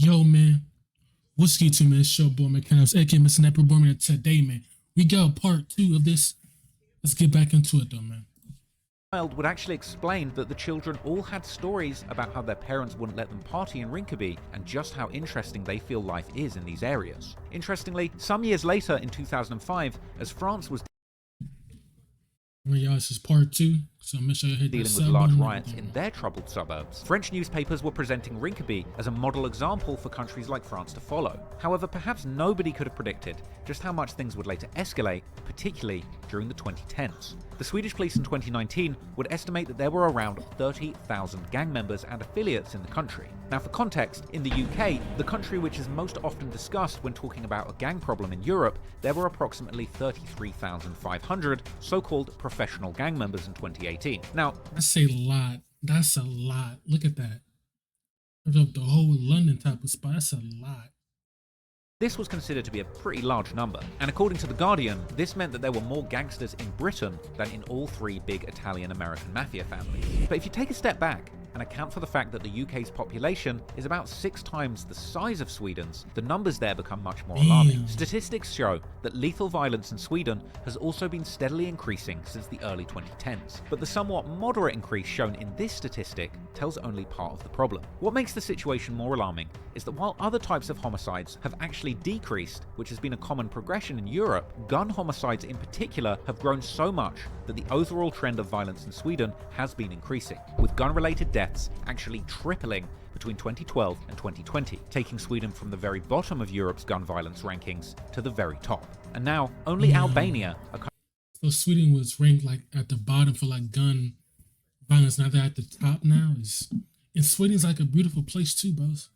Yo, man, what's YouTube, man? It's your boy, Mickal, aka Mr. Sniper Boy, man. Today, man, we got part 2 of this. Let's get back into it, though, man. Child would actually explain that the children all had stories about how their parents wouldn't let them party in Rinkeby and just how interesting they feel life is in these areas. Interestingly, some years later in 2005, as France was Well, y'all, this is part 2, so make sure you hit dealing that with sub large button. riots in their troubled suburbs, French newspapers were presenting Rinkeby as a model example for countries like France to follow. However, perhaps nobody could have predicted just how much things would later escalate, particularly during the 2010s. The Swedish police in 2019 would estimate that there were around 30,000 gang members and affiliates in the country. Now, for context, in the UK, the country which is most often discussed when talking about a gang problem in Europe, there were approximately 33,500 so-called professional gang members in 2018. Now, That's a lot. That's a lot. Look at that. That's up the whole London type of spot. That's a lot. this was considered to be a pretty large number, and according to The Guardian, this meant that there were more gangsters in Britain than in all three big Italian-American mafia families. But if you take a step back and account for the fact that the UK's population is about 6 times the size of Sweden's, the numbers there become much more alarming. Damn. Statistics show that lethal violence in Sweden has also been steadily increasing since the early 2010s, but the somewhat moderate increase shown in this statistic tells only part of the problem. What makes the situation more alarming is that while other types of homicides have actually decreased, which has been a common progression in Europe, gun homicides in particular have grown so much that the overall trend of violence in Sweden has been increasing, with gun-related deaths actually tripling between 2012 and 2020, taking Sweden from the very bottom of Europe's gun violence rankings to the very top. And now, only Albania, a So Sweden was ranked like at the bottom for like gun violence. Now they're at the top now. And Sweden's like a beautiful place too, bros.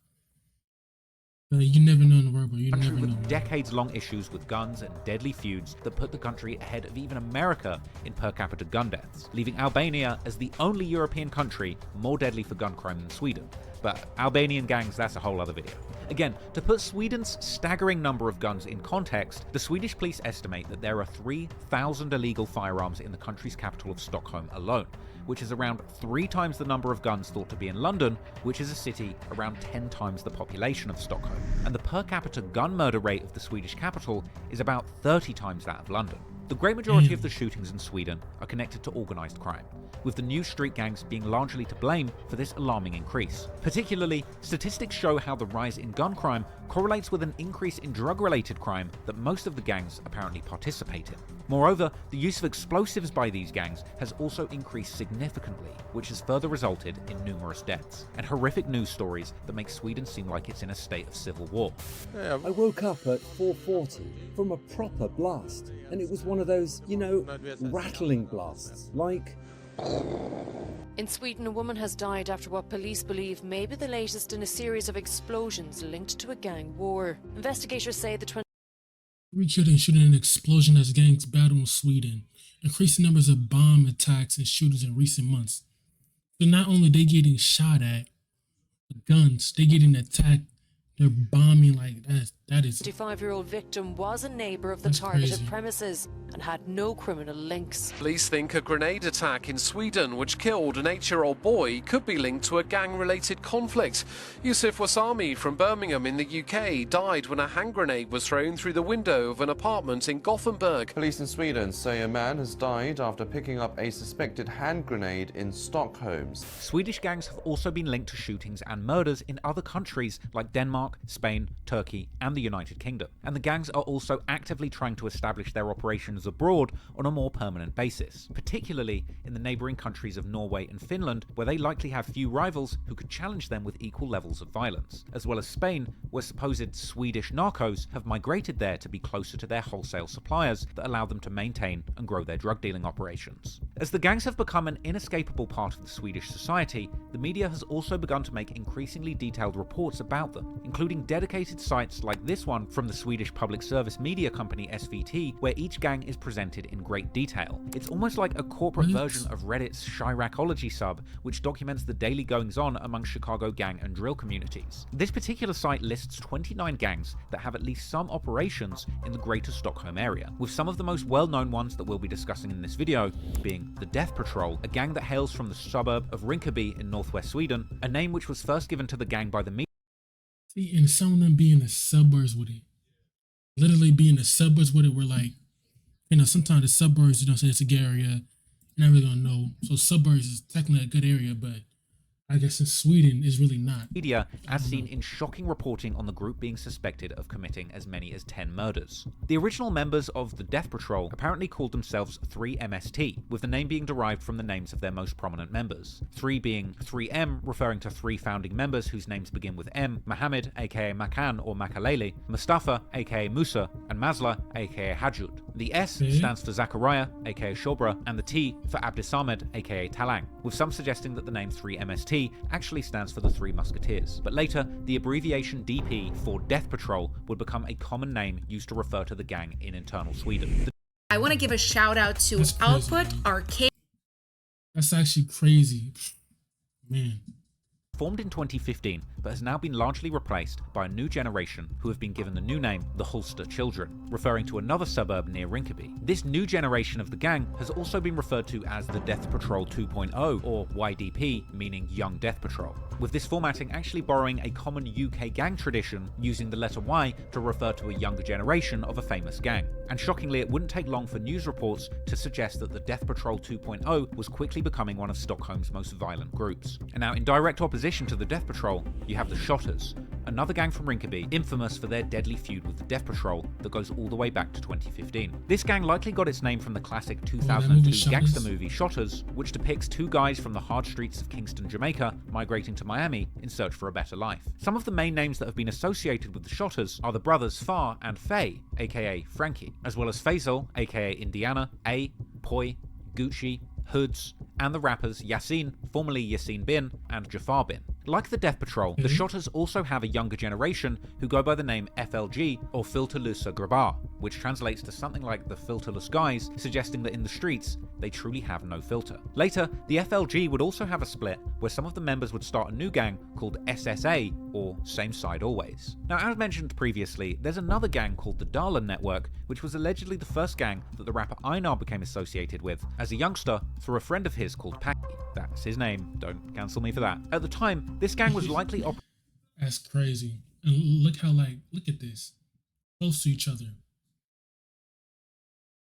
But you never know in the world, bro. You country never know. with decades-long issues with guns and deadly feuds that put the country ahead of even America in per capita gun deaths, leaving Albania as the only European country more deadly for gun crime than Sweden. But Albanian gangs, that's a whole other video. Again, to put Sweden's staggering number of guns in context, the Swedish police estimate that there are 3,000 illegal firearms in the country's capital of Stockholm alone, which is around 3 times the number of guns thought to be in London, which is a city around 10 times the population of Stockholm. And the per capita gun murder rate of the Swedish capital is about 30 times that of London. The great majority of the shootings in Sweden are connected to organised crime, with the new street gangs being largely to blame for this alarming increase. Particularly, statistics show how the rise in gun crime correlates with an increase in drug-related crime that most of the gangs apparently participate in. Moreover, the use of explosives by these gangs has also increased significantly, which has further resulted in numerous deaths and horrific news stories that make Sweden seem like it's in a state of civil war. I woke up at 4:40 from a proper blast, and it was one of those, rattling blasts, like... In Sweden, a woman has died after what police believe may be the latest in a series of explosions linked to a gang war. Investigators say the 3 children shooting an explosion as gangs battle in Sweden, increasing numbers of bomb attacks and shootings in recent months. So not only they getting shot at with guns, they getting attacked, they're bombing like that is 25-year-old victim was a neighbour of the That's targeted crazy. premises and had no criminal links. Police think a grenade attack in Sweden, which killed an 8-year-old boy, could be linked to a gang-related conflict. Yusuf Wasami from Birmingham in the UK died when a hand grenade was thrown through the window of an apartment in Gothenburg. Police in Sweden say a man has died after picking up a suspected hand grenade in Stockholm. Swedish gangs have also been linked to shootings and murders in other countries like Denmark, Spain, Turkey, and the United Kingdom. And the gangs are also actively trying to establish their operations abroad on a more permanent basis, particularly in the neighbouring countries of Norway and Finland, where they likely have few rivals who could challenge them with equal levels of violence, as well as Spain, where supposed Swedish narcos have migrated there to be closer to their wholesale suppliers that allow them to maintain and grow their drug dealing operations. As the gangs have become an inescapable part of the Swedish society, the media has also begun to make increasingly detailed reports about them, including dedicated sites like this one from the Swedish public service media company SVT, where each gang is presented in great detail. It's almost like a corporate version of Reddit's Chiracology sub, which documents the daily goings-on among Chicago gang and drill communities. This particular site lists 29 gangs that have at least some operations in the greater Stockholm area, with some of the most well-known ones that we'll be discussing in this video being the Death Patrol, a gang that hails from the suburb of Rinkeby in northwest Sweden, a name which was first given to the gang by the media. See, and some of them be in the suburbs with it. Literally be in the suburbs with it. We're like, sometimes the suburbs, say it's a good area. You're not really gonna know. So suburbs is technically a good area, but I guess in Sweden is really not. Media, as seen in shocking reporting on the group being suspected of committing as many as 10 murders. The original members of the Death Patrol apparently called themselves 3MST, with the name being derived from the names of their most prominent members. 3 being 3M, referring to 3 founding members whose names begin with M, Mohammed, aka Makan or Makalele, Mustafa, aka Musa, and Masla, aka Hajud. The S stands for Zachariah, aka Shobra, and the T for Abdisamed, aka Talang, with some suggesting that the name 3MST actually stands for the Three Musketeers. But later, the abbreviation DP for Death Patrol would become a common name used to refer to the gang in internal Sweden. I want to give a shout out to Output Arcade. That's actually crazy. Man. Formed in 2015, but has now been largely replaced by a new generation who have been given the new name the Hulster Children, referring to another suburb near Rinkeby. This new generation of the gang has also been referred to as the Death Patrol 2.0, or YDP, meaning Young Death Patrol, with this formatting actually borrowing a common UK gang tradition using the letter Y to refer to a younger generation of a famous gang. And shockingly, it wouldn't take long for news reports to suggest that the Death Patrol 2.0 was quickly becoming one of Stockholm's most violent groups. And now, in direct opposition to the Death Patrol, you have the Shottaz, another gang from Rinkeby, infamous for their deadly feud with the Death Patrol that goes all the way back to 2015. This gang likely got its name from the classic 2002 gangster movie Shottaz, which depicts 2 guys from the hard streets of Kingston, Jamaica, migrating to Miami in search for a better life. Some of the main names that have been associated with the Shottaz are the brothers Far and Faye, aka Frankie, as well as Faisal, aka Indiana, A, Poi, Gucci, Hoods, and the rappers Yasin, formerly Yasin Bin, and Jafar Bin. Like the Death Patrol, the Shottaz also have a younger generation who go by the name FLG, or Filterlösa Grabbar, which translates to something like the filterless guys, suggesting that in the streets, they truly have no filter. Later, the FLG would also have a split where some of the members would start a new gang called SSA, or Same Side Always. Now, as mentioned previously, there's another gang called the Darlin Network, which was allegedly the first gang that the rapper Einar became associated with as a youngster through a friend of his called Packy. That's his name, don't cancel me for that. At the time, this gang was likely That's crazy. And look at this. Close to each other.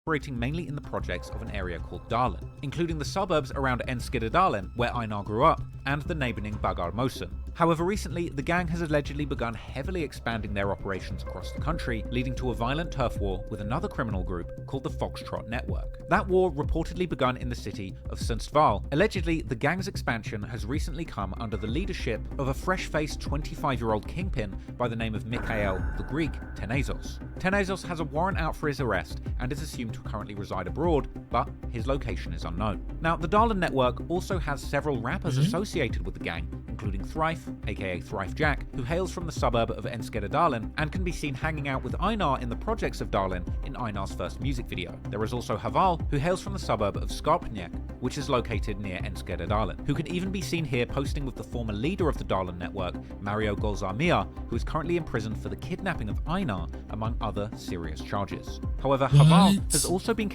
operating mainly in the projects of an area called Darlin, including the suburbs around Enschede-Darlin, where Einar grew up, and the neighbouring Bagarmosen. However, recently, the gang has allegedly begun heavily expanding their operations across the country, leading to a violent turf war with another criminal group called the Foxtrot Network. That war reportedly begun in the city of Sundsvall. Allegedly, the gang's expansion has recently come under the leadership of a fresh-faced 25-year-old kingpin by the name of Mickal, the Greek Tenezos. Tenezos has a warrant out for his arrest and is assumed to currently reside abroad, but his location is unknown. Now, the Darlin Network also has several rappers associated with the gang, including Thrife, aka Thrife Jack, who hails from the suburb of Enschede-Darlin and can be seen hanging out with Einar in the projects of Darlin in Einar's first music video. There is also Haval, who hails from the suburb of Skarpnjak, which is located near Enschede-Darlin, who can even be seen here posting with the former leader of the Darlin Network, Mario Golzar-Mia, who is currently imprisoned for the kidnapping of Einar, among other serious charges. However, Haval has also been...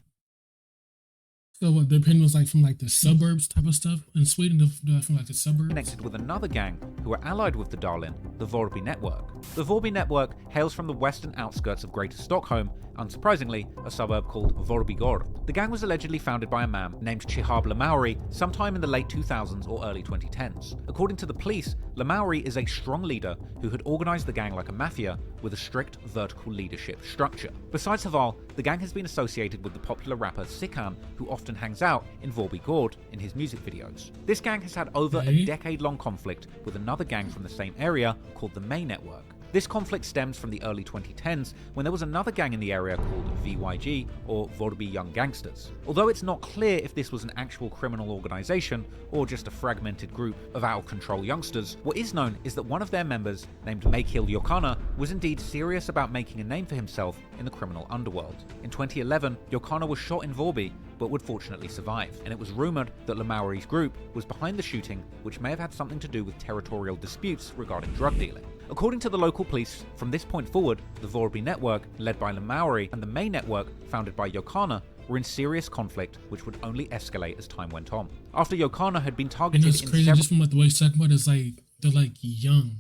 So what, their opinion was from the suburbs type of stuff in Sweden, from the suburbs? Connected with another gang who are allied with the Darlin, the Vorby Network. The Vorby Network hails from the western outskirts of Greater Stockholm, unsurprisingly, a suburb called Vorbygård. The gang was allegedly founded by a man named Chihab Lamauri sometime in the late 2000s or early 2010s. According to the police, Lamauri is a strong leader who had organized the gang like a mafia with a strict vertical leadership structure. Besides Haval, the gang has been associated with the popular rapper Sikan, who often hangs out in Vorbygård in his music videos. This gang has had over a decade-long conflict with another gang from the same area called the May Network. This conflict stems from the early 2010s when there was another gang in the area called VYG, or Vorby Young Gangsters. Although it's not clear if this was an actual criminal organization or just a fragmented group of out-of-control youngsters, what is known is that one of their members, named Mickal Jokana, was indeed serious about making a name for himself in the criminal underworld. In 2011, Jokana was shot in Vorby, but would fortunately survive, and it was rumoured that Lamauri's group was behind the shooting, which may have had something to do with territorial disputes regarding drug dealing. According to the local police, from this point forward, the Vorby Network, led by Lamauri, and the May Network, founded by Jokana, were in serious conflict, which would only escalate as time went on. After Jokana had been targeted and it's crazy, just from the way it's talking about, it's they're young.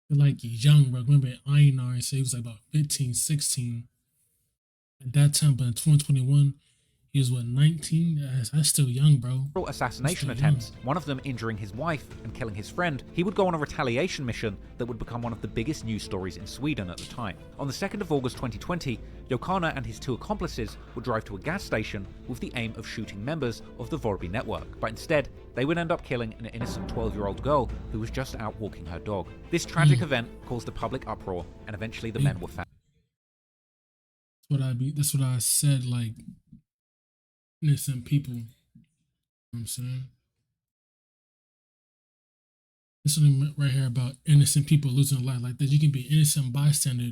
They're like young, bro. Remember Einar, so he was like about 15, 16 at that time, but in 2021, he was what, 19? That's still young, bro. Assassination That's still attempts, one of them injuring his wife and killing his friend, he would go on a retaliation mission that would become one of the biggest news stories in Sweden at the time. On the 2nd of August 2020, Jokana and his 2 accomplices would drive to a gas station with the aim of shooting members of the Vorby network, but instead, they would end up killing an innocent 12-year-old girl who was just out walking her dog. This tragic event caused a public uproar, and eventually the men were found. That's what I said, like, innocent people. You know what I'm saying? This one right here about innocent people losing life like this. You can be innocent bystander.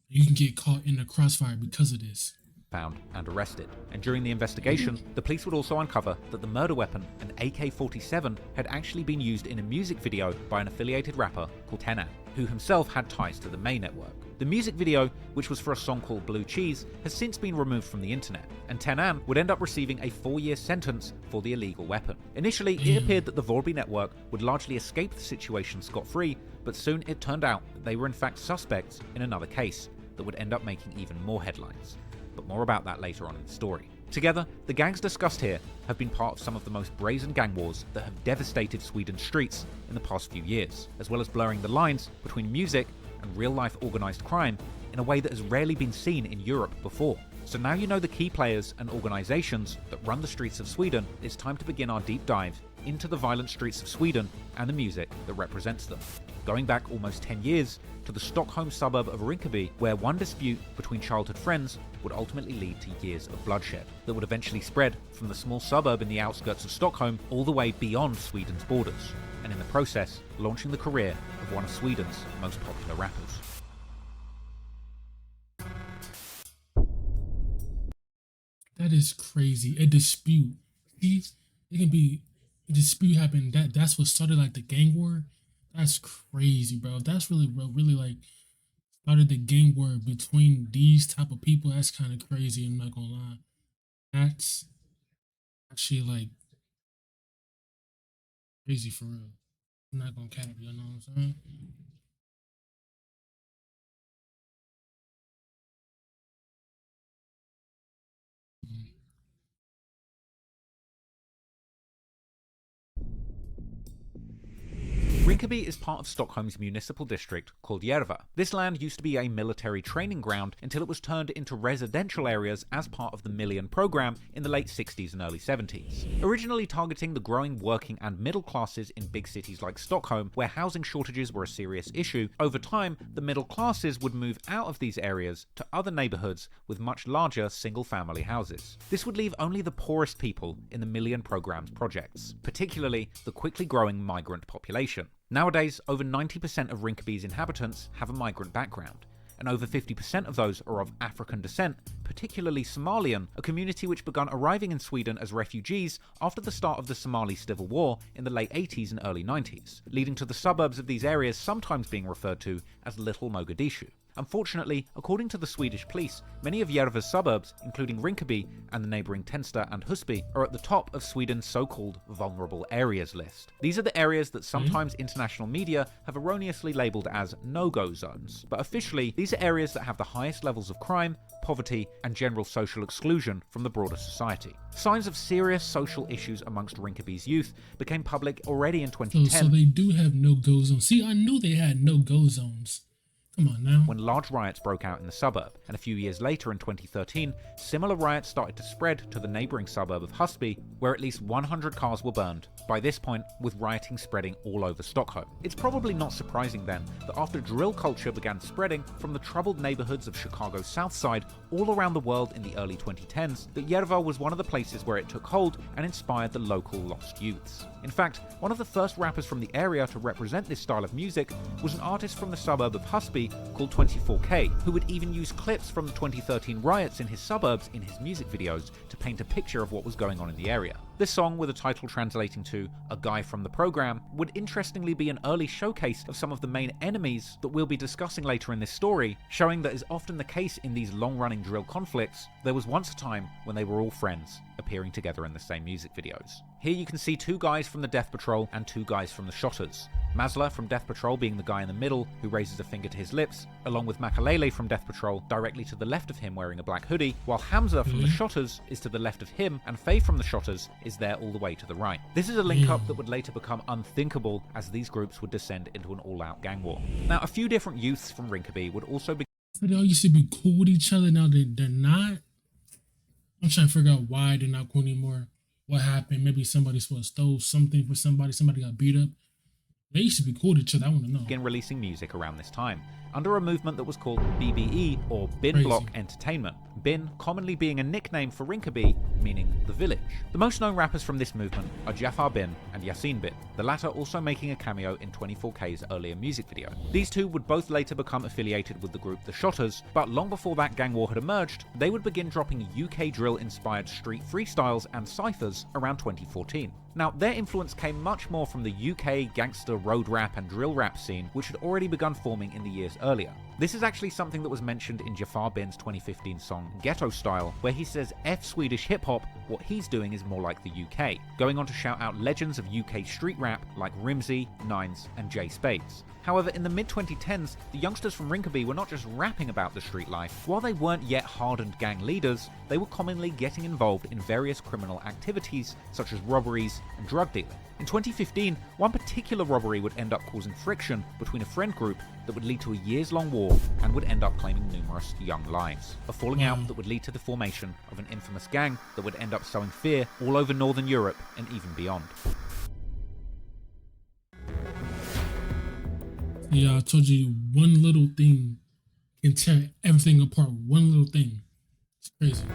You can get caught in the crossfire because of this. Found and arrested. And during the investigation, the police would also uncover that the murder weapon, an AK-47, had actually been used in a music video by an affiliated rapper called Tenan, who himself had ties to the May network. The music video, which was for a song called Blue Cheese, has since been removed from the internet, and Tenan would end up receiving a 4-year sentence for the illegal weapon. Initially, it appeared that the Vorby network would largely escape the situation scot-free, but soon it turned out that they were in fact suspects in another case that would end up making even more headlines. But more about that later on in the story. Together, the gangs discussed here have been part of some of the most brazen gang wars that have devastated Sweden's streets in the past few years, as well as blurring the lines between music and real-life organised crime in a way that has rarely been seen in Europe before. So now you know the key players and organisations that run the streets of Sweden, it's time to begin our deep dive into the violent streets of Sweden and the music that represents them. Going back almost 10 years to the Stockholm suburb of Rinkeby, where one dispute between childhood friends would ultimately lead to years of bloodshed that would eventually spread from the small suburb in the outskirts of Stockholm all the way beyond Sweden's borders, and in the process, launching the career of one of Sweden's most popular rappers. That is crazy. A dispute. It can be a dispute happened. That's what started like the gang war. That's crazy, bro. That's really like started the gang war between these type of people. That's kind of crazy. I'm not gonna lie. That's actually like crazy for real. I'm not gonna cap it. You know what I'm saying? Rinkeby is part of Stockholm's municipal district called Järva. This land used to be a military training ground until it was turned into residential areas as part of the Million program in the late 60s and early 70s. Originally targeting the growing working and middle classes in big cities like Stockholm, where housing shortages were a serious issue, over time the middle classes would move out of these areas to other neighbourhoods with much larger single-family houses. This would leave only the poorest people in the Million program's projects, particularly the quickly growing migrant population. Nowadays, over 90% of Rinkeby's inhabitants have a migrant background, and over 50% of those are of African descent, particularly Somalian, a community which began arriving in Sweden as refugees after the start of the Somali civil war in the late 80s and early 90s, leading to the suburbs of these areas sometimes being referred to as Little Mogadishu. Unfortunately, according to the Swedish police, many of Järva's suburbs, including Rinkeby and the neighbouring Tensta and Husby, are at the top of Sweden's so-called vulnerable areas list. These are the areas that sometimes international media have erroneously labelled as no-go zones, but officially these are areas that have the highest levels of crime, poverty, and general social exclusion from the broader society. Signs of serious social issues amongst Rinkeby's youth became public already in 2010. So they do have no-go zones. See, I knew they had no-go zones. Come on now. When large riots broke out in the suburb, and a few years later in 2013, similar riots started to spread to the neighbouring suburb of Husby, where at least 100 cars were burned, by this point with rioting spreading all over Stockholm. It's probably not surprising then that after drill culture began spreading from the troubled neighbourhoods of Chicago's South Side all around the world in the early 2010s, that Järva was one of the places where it took hold and inspired the local lost youths. In fact, one of the first rappers from the area to represent this style of music was an artist from the suburb of Husby called 24K, who would even use clips from the 2013 riots in his suburbs in his music videos to paint a picture of what was going on in the area. This song, with a title translating to "A Guy from the Program," would interestingly be an early showcase of some of the main enemies that we'll be discussing later in this story, showing that is often the case in these long-running drill conflicts, there was once a time when they were all friends, appearing together in the same music videos. Here you can see two guys from the Death Patrol and two guys from the Shottaz. Masla from Death Patrol being the guy in the middle who raises a finger to his lips, along with Mickal from Death Patrol directly to the left of him wearing a black hoodie, while Hamza from the Shottaz is to the left of him and Faye from the Shottaz is there all the way to the right. This is a link-up that would later become unthinkable as these groups would descend into an all-out gang war. Now, a few different youths from Rinkeby would also be... They all used to be cool with each other, now they're not. I'm trying to figure out why they're not cool anymore. What happened? Maybe somebody stole something for somebody got beat up. They used to be cool to each other, I want to know. Begin releasing music around this time, under a movement that was called BBE, or Bin Crazy. Block Entertainment. Bin commonly being a nickname for Rinkeby, meaning the village. The most known rappers from this movement are Jafar Bin and Yasin Bin, the latter also making a cameo in 24K's earlier music video. These two would both later become affiliated with the group The Shottaz, but long before that gang war had emerged, they would begin dropping UK drill-inspired street freestyles and cyphers around 2014. Now, their influence came much more from the UK gangster road rap and drill rap scene, which had already begun forming in the years earlier. This is actually something that was mentioned in Jafar Bin's 2015 song Ghetto Style, where he says F Swedish hip-hop, what he's doing is more like the UK, going on to shout out legends of UK street rap like Rimsey, Nines and Jay Spades. However, in the mid-2010s, the youngsters from Rinkeby were not just rapping about the street life. While they weren't yet hardened gang leaders, they were commonly getting involved in various criminal activities, such as robberies and drug dealing. In 2015, one particular robbery would end up causing friction between a friend group that would lead to a years-long war and would end up claiming numerous young lives. A falling out that would lead to the formation of an infamous gang that would end up sowing fear all over Northern Europe and even beyond. Yeah, I told you one little thing can tear everything apart. One little thing. It's crazy.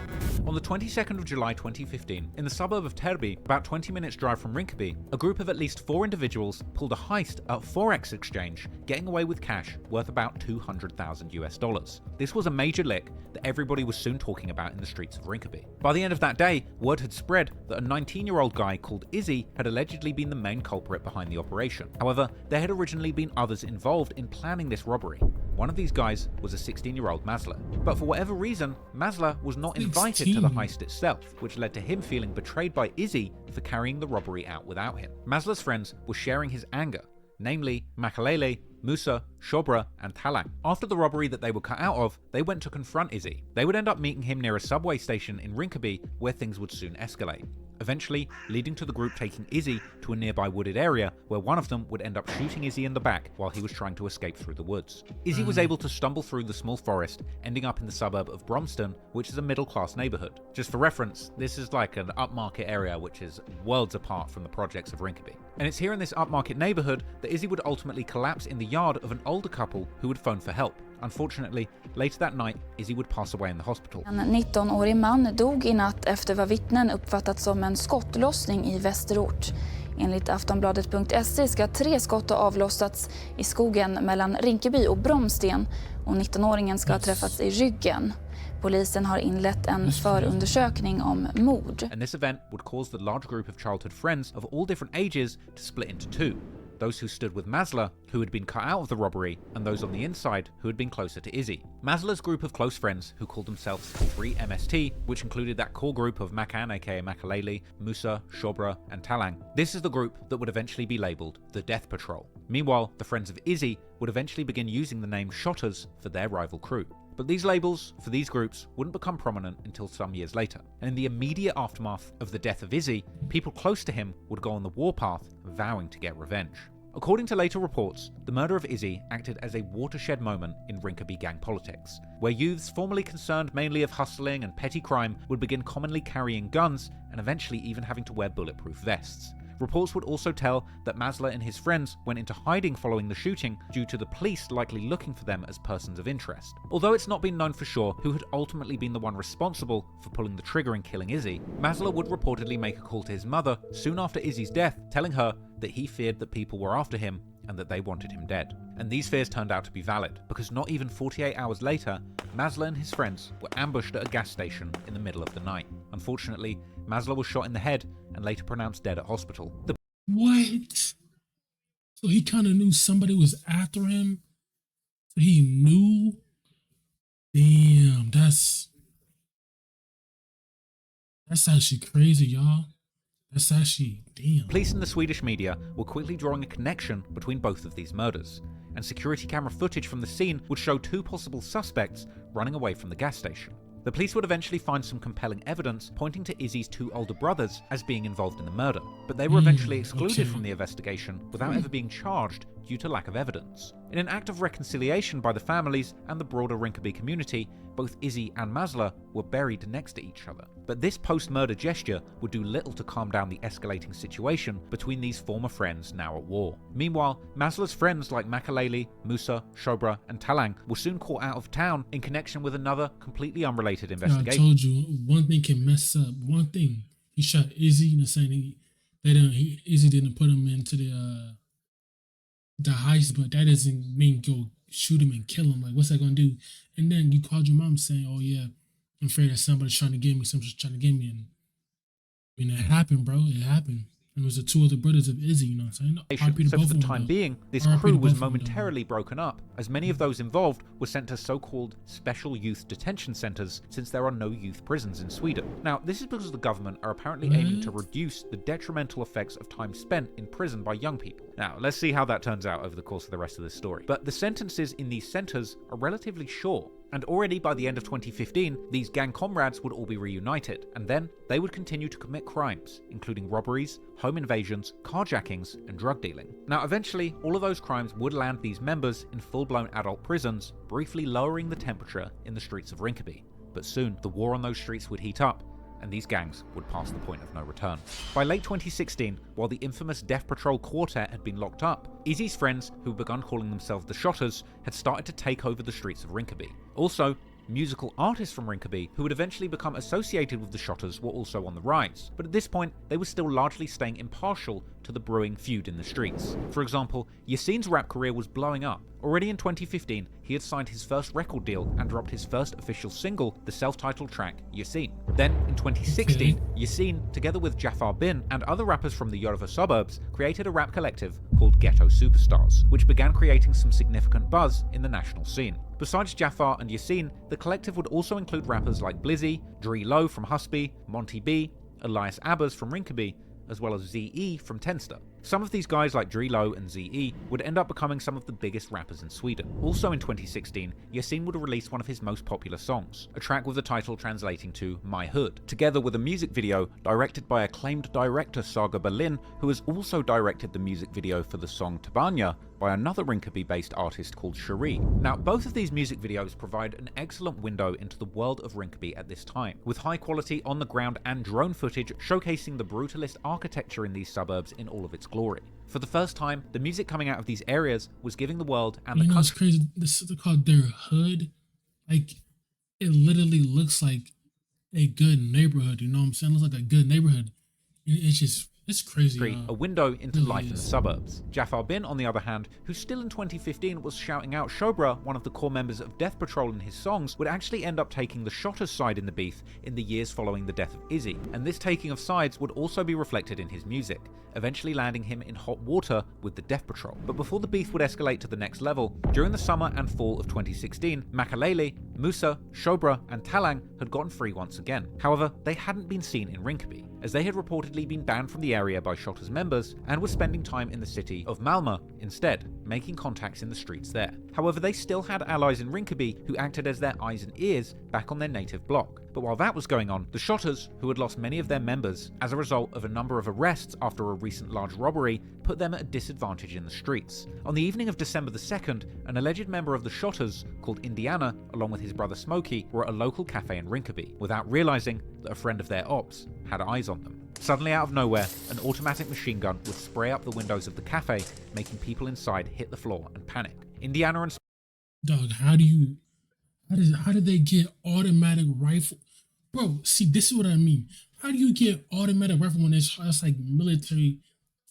On the 22nd of July 2015, in the suburb of Terbi, about 20 minutes drive from Rinkeby, a group of at least 4 individuals pulled a heist at Forex exchange, getting away with cash worth about $200,000. This was a major lick that everybody was soon talking about in the streets of Rinkeby. By the end of that day, word had spread that a 19-year-old guy called Izzy had allegedly been the main culprit behind the operation. However, there had originally been others involved in planning this robbery. One of these guys was a 16-year-old Masla. But for whatever reason, Masla was not invited to the heist itself, which led to him feeling betrayed by Izzy for carrying the robbery out without him. Masla's friends were sharing his anger, namely Mickal, Musa, Shobra, and Talang. After the robbery that they were cut out of, they went to confront Izzy. They would end up meeting him near a subway station in Rinkeby, where things would soon escalate, eventually leading to the group taking Izzy to a nearby wooded area where one of them would end up shooting Izzy in the back while he was trying to escape through the woods. Izzy was able to stumble through the small forest, ending up in the suburb of Bromston, which is a middle-class neighbourhood. Just for reference, this is like an upmarket area which is worlds apart from the projects of Rinkeby. And it's here in this upmarket neighbourhood that Izzy would ultimately collapse in the yard of an older couple who would phone for help. Unfortunately, later that night, Izzy would pass away in the hospital. En 19-årig man dog i natt efter vad vittnen uppfattat som en skottlossning i Västerort. Enligt Aftonbladet.se ska 3 skott ha avlossats i skogen mellan Rinkeby och Bromsten och 19-åringen ska ha träffats i ryggen. Polisen har inlett en förundersökning om mord. And this event would cause the large group of childhood friends of all different ages to split into two. Those who stood with Masla, who had been cut out of the robbery, and those on the inside, who had been closer to Izzy. Masla's group of close friends, who called themselves 3MST, which included that core group of Makan aka Mickal, Musa, Shobra, and Talang. This is the group that would eventually be labelled the Death Patrol. Meanwhile, the friends of Izzy would eventually begin using the name Shottaz for their rival crew. But these labels for these groups wouldn't become prominent until some years later, and in the immediate aftermath of the death of Izzy, people close to him would go on the warpath, vowing to get revenge. According to later reports, the murder of Izzy acted as a watershed moment in Rinkeby gang politics, where youths formerly concerned mainly of hustling and petty crime would begin commonly carrying guns and eventually even having to wear bulletproof vests. Reports would also tell that Masla and his friends went into hiding following the shooting due to the police likely looking for them as persons of interest. Although it's not been known for sure who had ultimately been the one responsible for pulling the trigger and killing Izzy, Masla would reportedly make a call to his mother soon after Izzy's death, telling her that he feared that people were after him and that they wanted him dead. And these fears turned out to be valid, because not even 48 hours later, Masla and his friends were ambushed at a gas station in the middle of the night. Unfortunately, Masla was shot in the head and later pronounced dead at hospital. What? So he kind of knew somebody was after him? So he knew? Damn, that's actually crazy, y'all. That's actually, damn. Police and the Swedish media were quickly drawing a connection between both of these murders, and security camera footage from the scene would show two possible suspects running away from the gas station. The police would eventually find some compelling evidence pointing to Izzy's two older brothers as being involved in the murder, but they were eventually excluded from the investigation without ever being charged due to lack of evidence. In an act of reconciliation by the families and the broader Rinkeby community, both Izzy and Maslow were buried next to each other. But this post-murder gesture would do little to calm down the escalating situation between these former friends now at war. Meanwhile, Maslow's friends like Mickal, Musa, Shobra, and Talang were soon caught out of town in connection with another completely unrelated investigation. I told you, one thing can mess up. One thing, he shot Izzy, you know, saying Izzy didn't put him into the heist, but that doesn't mean go shoot him and kill him. Like, what's that gonna do? And then you called your mom saying, "Oh yeah, I'm afraid that somebody's trying to get me. Somebody's trying to get me." And I mean, it happened, bro. It happened. It was the two other brothers of Izzy, you know what I'm saying? So for the time being, this crew was momentarily broken up, as many of those involved were sent to so-called special youth detention centres, since there are no youth prisons in Sweden. Now, this is because the government are apparently aiming to reduce the detrimental effects of time spent in prison by young people. Now, let's see how that turns out over the course of the rest of this story. But the sentences in these centres are relatively short, and already by the end of 2015, these gang comrades would all be reunited, and then they would continue to commit crimes, including robberies, home invasions, carjackings, and drug dealing. Now, eventually, all of those crimes would land these members in full-blown adult prisons, briefly lowering the temperature in the streets of Rinkeby. But soon, the war on those streets would heat up, and these gangs would pass the point of no return. By late 2016, while the infamous Death Patrol quartet had been locked up, Izzy's friends, who had begun calling themselves the Shottaz, had started to take over the streets of Rinkeby. Also, musical artists from Rinkeby, who would eventually become associated with the Shottaz, were also on the rise, but at this point, they were still largely staying impartial to the brewing feud in the streets. For example, Yasin's rap career was blowing up. Already in 2015, he had signed his first record deal and dropped his first official single, the self-titled track, Yasin. Then, in 2016, Yasin, together with Jafar Bin and other rappers from the Yorva suburbs, created a rap collective called Ghetto Superstars, which began creating some significant buzz in the national scene. Besides Jafar and Yasin, the collective would also include rappers like Blizzy, Dre Low from Husby, Monty B, Elias Abbas from Rinkeby, as well as ZE from Tensta. Some of these guys like Dre Low and ZE would end up becoming some of the biggest rappers in Sweden. Also in 2016, Yasin would release one of his most popular songs, a track with the title translating to My Hood, together with a music video directed by acclaimed director Saga Berlin, who has also directed the music video for the song Tabanya by another Rinkeby-based artist called Cherie. Now, both of these music videos provide an excellent window into the world of Rinkeby at this time, with high-quality on-the-ground and drone footage showcasing the brutalist architecture in these suburbs in all of its glory. For the first time, the music coming out of these areas was giving the world and the country... it's crazy. This is called their hood. Like, it literally looks like a good neighborhood, you know what I'm saying? It looks like a good neighborhood. It's just... it's crazy. A window into life in the suburbs. Jafar Bin, on the other hand, who still in 2015 was shouting out Shobra, one of the core members of Death Patrol, in his songs, would actually end up taking the Shottaz side in the beef in the years following the death of Izzy. And this taking of sides would also be reflected in his music, eventually landing him in hot water with the Death Patrol. But before the beef would escalate to the next level, during the summer and fall of 2016, Mickal, Musa, Shobra, and Talang had gotten free once again. However, they hadn't been seen in Rinkeby, as they had reportedly been banned from the area by Shottaz members and were spending time in the city of Malmö instead, making contacts in the streets there. However, they still had allies in Rinkeby who acted as their eyes and ears back on their native block. But while that was going on, the Shottaz, who had lost many of their members as a result of a number of arrests after a recent large robbery, put them at a disadvantage in the streets. On the evening of December the 2nd, an alleged member of the Shottaz, called Indiana, along with his brother Smokey, were at a local cafe in Rinkeby, without realizing that a friend of their ops had eyes on them. Suddenly out of nowhere, an automatic machine gun would spray up the windows of the cafe, making people inside hit the floor and panic. Indiana and... Dog, how did they get automatic rifle? Bro, see, this is what I mean. How do you get automatic rifle when it's like military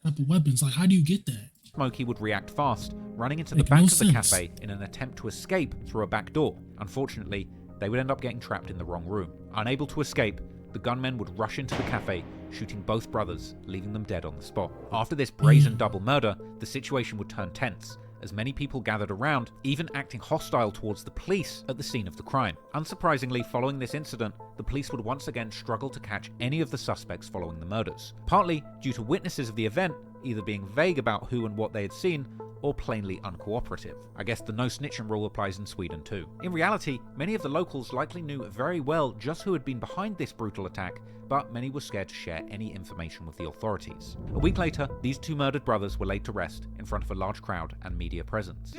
type of weapons? Like, how do you get that? Smokey would react fast, running into the back of the cafe in an attempt to escape through a back door. Unfortunately, they would end up getting trapped in the wrong room. Unable to escape, the gunmen would rush into the cafe, shooting both brothers, leaving them dead on the spot. After this brazen double murder, the situation would turn tense, as many people gathered around, even acting hostile towards the police at the scene of the crime. Unsurprisingly, following this incident, the police would once again struggle to catch any of the suspects following the murders, partly due to witnesses of the event either being vague about who and what they had seen, or plainly uncooperative. I guess the no snitching rule applies in Sweden too. In reality, many of the locals likely knew very well just who had been behind this brutal attack, but many were scared to share any information with the authorities. A week later, these two murdered brothers were laid to rest in front of a large crowd and media presence.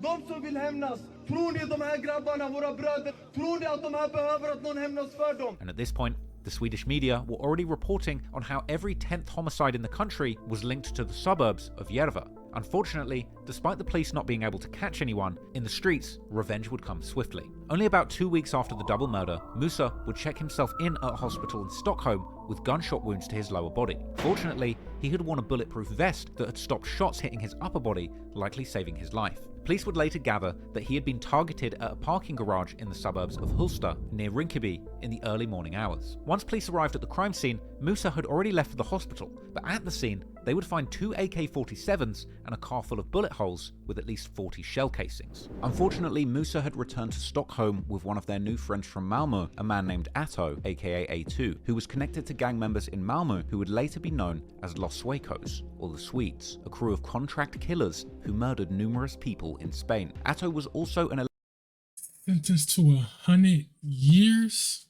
De som vill hämnas, tror ni de här grabbarna, våra bröder, tror ni att de här behöver att någon hämnas för dem? And at this point, the Swedish media were already reporting on how every 10th homicide in the country was linked to the suburbs of Järva. Unfortunately, despite the police not being able to catch anyone, in the streets, revenge would come swiftly. Only about 2 weeks after the double murder, Musa would check himself in at a hospital in Stockholm with gunshot wounds to his lower body. Fortunately, he had worn a bulletproof vest that had stopped shots hitting his upper body, likely saving his life. Police would later gather that he had been targeted at a parking garage in the suburbs of Hulsta, near Rinkeby, in the early morning hours. Once police arrived at the crime scene, Musa had already left for the hospital, but at the scene, they would find 2 AK-47s and a car full of bullet holes with at least 40 shell casings. Unfortunately, Musa had returned to Stockholm with one of their new friends from Malmö, a man named Atto, aka A2, who was connected to gang members in Malmö who would later be known as Los Suecos, or the Swedes, a crew of contract killers who murdered numerous people in Spain. Atto was also an sentenced to 100 years?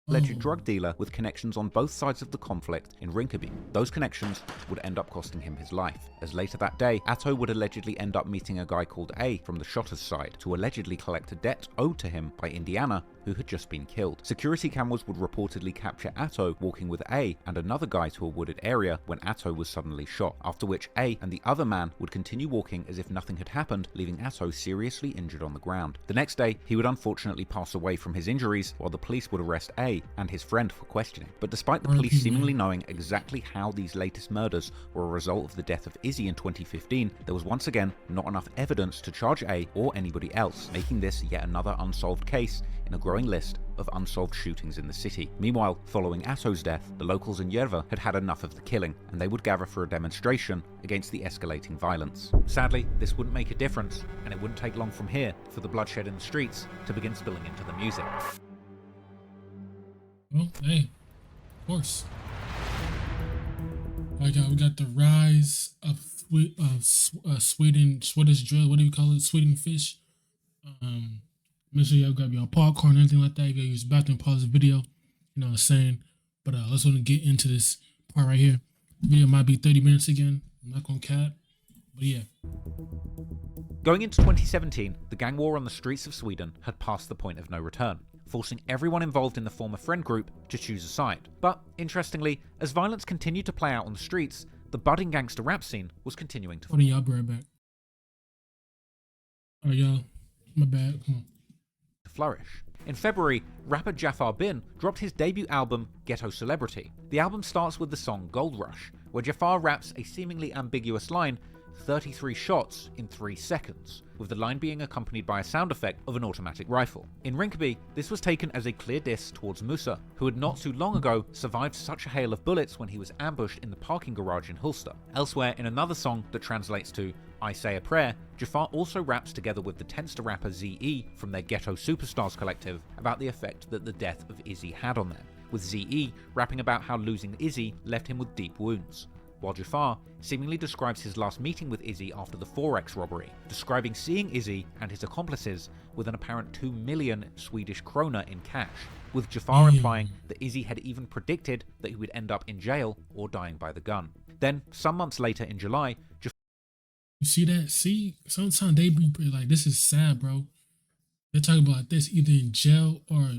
alleged drug dealer with connections on both sides of the conflict in Rinkeby. Those connections would end up costing him his life, as later that day, Atto would allegedly end up meeting a guy called A from the Shottaz side to allegedly collect a debt owed to him by Indiana, who had just been killed. Security cameras would reportedly capture Atto walking with A and another guy to a wooded area when Atto was suddenly shot, after which A and the other man would continue walking as if nothing had happened, leaving Atto seriously injured on the ground. The next day, he would unfortunately pass away from his injuries, while the police would arrest A and his friend for questioning. But despite the police seemingly knowing exactly how these latest murders were a result of the death of Izzy in 2015, there was once again not enough evidence to charge A or anybody else, making this yet another unsolved case in a growing list of unsolved shootings in the city. Meanwhile, following Atto's death, the locals in Järva had had enough of the killing, and they would gather for a demonstration against the escalating violence. Sadly, this wouldn't make a difference, and it wouldn't take long from here for the bloodshed in the streets to begin spilling into the music. Well, hey, of course. We got the rise of Sweden, Swedish drill, what do you call it? Sweden fish. Make sure y'all grab your popcorn or anything like that. You gotta use the bathroom, pause the video. You know what I'm saying? But let's want to get into this part right here. The video might be 30 minutes again. I'm not gonna cap. But yeah. Going into 2017, the gang war on the streets of Sweden had passed the point of no return, forcing everyone involved in the former friend group to choose a side. But, interestingly, as violence continued to play out on the streets, the budding gangster rap scene was continuing to Hold on, y'all, be right back. Alright, y'all. My bad. Come on. flourish. In February, rapper Jafar Bin dropped his debut album, Ghetto Celebrity. The album starts with the song Gold Rush, where Jafar raps a seemingly ambiguous line, 33 shots in 3 seconds, with the line being accompanied by a sound effect of an automatic rifle. In Rinkeby, this was taken as a clear diss towards Musa, who had not too long ago survived such a hail of bullets when he was ambushed in the parking garage in Hulsta. Elsewhere, in another song that translates to I Say a Prayer, Jafar also raps together with the Tenster rapper ZE from their Ghetto Superstars collective about the effect that the death of Izzy had on them, with ZE rapping about how losing Izzy left him with deep wounds, while Jafar seemingly describes his last meeting with Izzy after the Forex robbery, describing seeing Izzy and his accomplices with an apparent 2 million Swedish krona in cash, with Jafar implying that Izzy had even predicted that he would end up in jail or dying by the gun. Then, some months later in July, You see that? See? Sometimes they be like, this is sad, bro. They're talking about this either in jail or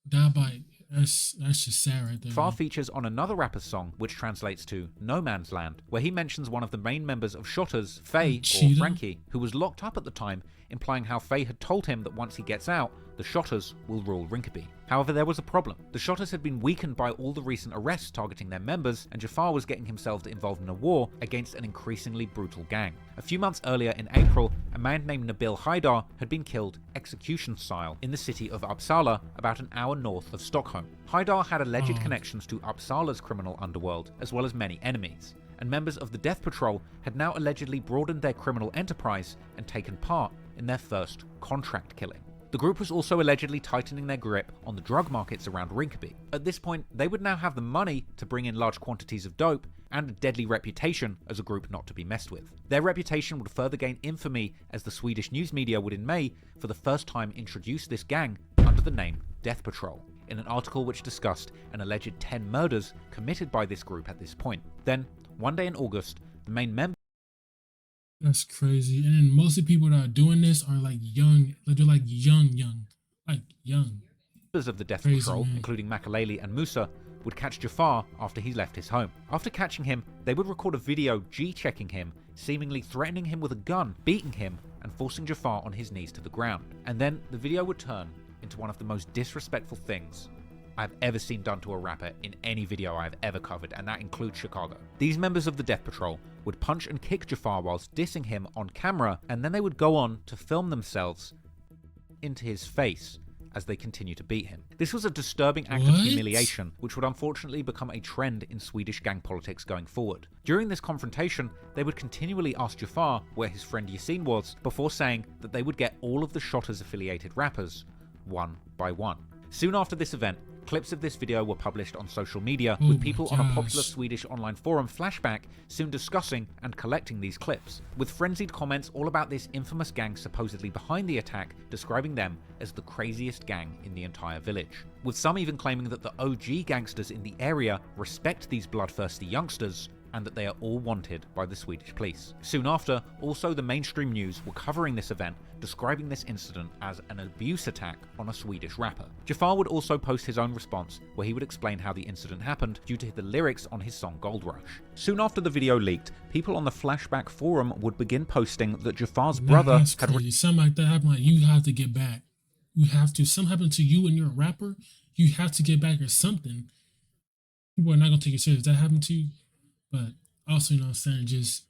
die by. That's just sad right there. Jafar features on another rapper's song, which translates to No Man's Land, where he mentions one of the main members of Shottaz, Faye, or Frankie, who was locked up at the time, implying how Faye had told him that once he gets out, the Shottaz will rule Rinkeby. However, there was a problem. The Shottaz had been weakened by all the recent arrests targeting their members, and Jafar was getting himself involved in a war against an increasingly brutal gang. A few months earlier in April, a man named Nabil Haidar had been killed execution style in the city of Uppsala, about an hour north of Stockholm. Haidar had alleged connections to Uppsala's criminal underworld, as well as many enemies, and members of the Death Patrol had now allegedly broadened their criminal enterprise and taken part in their first contract killing. The group was also allegedly tightening their grip on the drug markets around Rinkeby. At this point, they would now have the money to bring in large quantities of dope and a deadly reputation as a group not to be messed with. Their reputation would further gain infamy as the Swedish news media would in May, for the first time, introduce this gang under the name Death Patrol, in an article which discussed an alleged 10 murders committed by this group at this point. Then, one day in August, the main member... That's crazy. And then most of the people that are doing this are like young. Like they're like young. Members of the Death Crazy, Patrol, man. including Mickal and Musa, would catch Jafar after he left his home. After catching him, they would record a video G-checking him, seemingly threatening him with a gun, beating him, and forcing Jafar on his knees to the ground. And then the video would turn into one of the most disrespectful things I've ever seen done to a rapper in any video I've ever covered, and that includes Chicago. These members of the Death Patrol would punch and kick Jafar whilst dissing him on camera, and then they would go on to film themselves into his face as they continue to beat him. This was a disturbing act of humiliation, which would unfortunately become a trend in Swedish gang politics going forward. During this confrontation, they would continually ask Jafar where his friend Yasin was, before saying that they would get all of the Shottaz-affiliated rappers, one by one. Soon after this event, clips of this video were published on social media, with people on a popular Swedish online forum, Flashback, soon discussing and collecting these clips, with frenzied comments all about this infamous gang supposedly behind the attack, describing them as the craziest gang in the entire village, with some even claiming that the OG gangsters in the area respect these bloodthirsty youngsters, and that they are all wanted by the Swedish police. Soon after, also the mainstream news were covering this event, describing this incident as an abuse attack on a Swedish rapper. Jafar would also post his own response, where he would explain how the incident happened due to the lyrics on his song Gold Rush. Soon after the video leaked, people on the Flashback forum would begin posting that Jafar's brother That's had... crazy. Something like that happened, like you have to get back. You have to. Something happened to you and you're a rapper, you have to get back or something. People are not going to take it serious. If that happened to you. But also, you know what I'm saying, just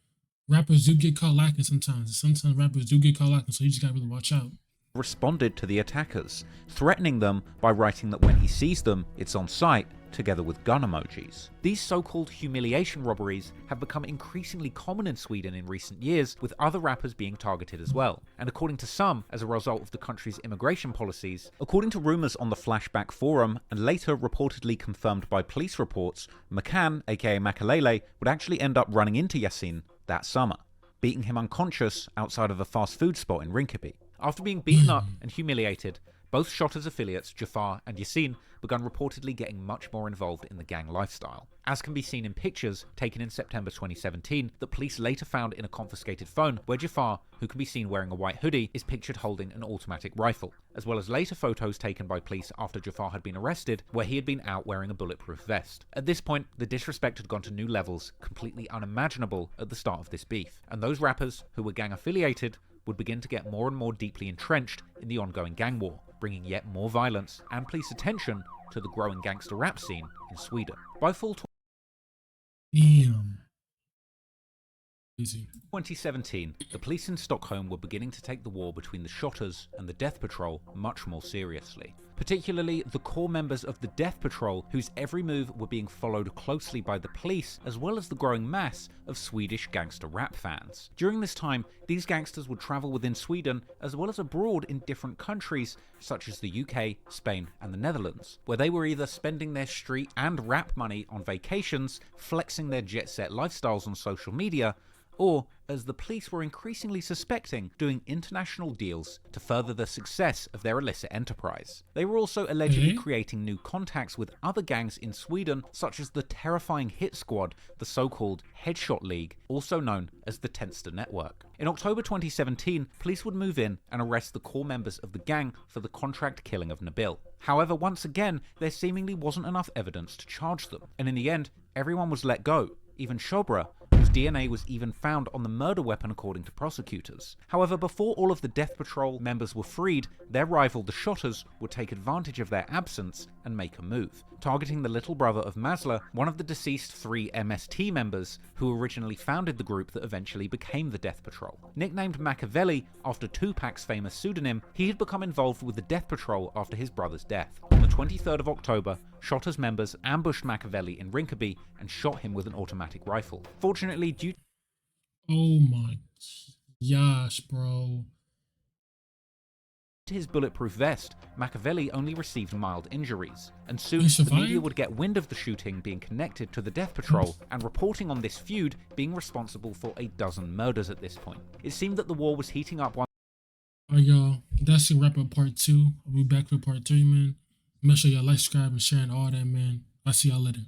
rappers do get caught lacking sometimes. Sometimes rappers do get caught lacking, so you just gotta really watch out. Responded to the attackers, threatening them by writing that when he sees them, it's on sight, together with gun emojis. These so-called humiliation robberies have become increasingly common in Sweden in recent years, with other rappers being targeted as well. And according to some, as a result of the country's immigration policies, according to rumours on the Flashback forum, and later reportedly confirmed by police reports, McCann, aka Makalele, would actually end up running into Yasin that summer, beating him unconscious outside of a fast food spot in Rinkeby. After being beaten up and humiliated, both Shottaz affiliates, Jafar and Yasin, began reportedly getting much more involved in the gang lifestyle, as can be seen in pictures taken in September 2017 that police later found in a confiscated phone, where Jafar, who can be seen wearing a white hoodie, is pictured holding an automatic rifle, as well as later photos taken by police after Jafar had been arrested, where he had been out wearing a bulletproof vest. At this point, the disrespect had gone to new levels, completely unimaginable at the start of this beef, and those rappers who were gang affiliated would begin to get more and more deeply entrenched in the ongoing gang war, bringing yet more violence and police attention to the growing gangster rap scene in Sweden. By fall 2017, the police in Stockholm were beginning to take the war between the Shottaz and the Death Patrol much more seriously. Particularly the core members of the Death Patrol, whose every move were being followed closely by the police, as well as the growing mass of Swedish gangster rap fans. During this time, these gangsters would travel within Sweden, as well as abroad in different countries, such as the UK, Spain, and the Netherlands, where they were either spending their street and rap money on vacations, flexing their jet-set lifestyles on social media, or, as the police were increasingly suspecting, doing international deals to further the success of their illicit enterprise. They were also allegedly creating new contacts with other gangs in Sweden, such as the terrifying hit squad, the so-called Headshot League, also known as the Tensta Network. In October 2017, police would move in and arrest the core members of the gang for the contract killing of Nabil. However, once again, there seemingly wasn't enough evidence to charge them, and in the end, everyone was let go, even Shobra, whose DNA was even found on the murder weapon according to prosecutors. However, before all of the Death Patrol members were freed, their rival the Shottaz would take advantage of their absence and make a move, targeting the little brother of Maslow, one of the deceased 3 MST members who originally founded the group that eventually became the Death Patrol. Nicknamed Machiavelli after Tupac's famous pseudonym, he had become involved with the Death Patrol after his brother's death. On the 23rd of October, Shottaz members ambushed Machiavelli in Rinkeby and shot him with an automatic rifle. Fortunately, due Oh my gosh, bro. to his bulletproof vest, Machiavelli only received mild injuries, and soon He the survived? media would get wind of the shooting being connected to the Death Patrol and reporting on this feud being responsible for a dozen murders at this point. It seemed that the war was heating up once. Alright, y'all. That's the wrap up part 2. I'll be back with part 3, man. Make sure y'all like, subscribe, and sharing all that, man. I'll see y'all later.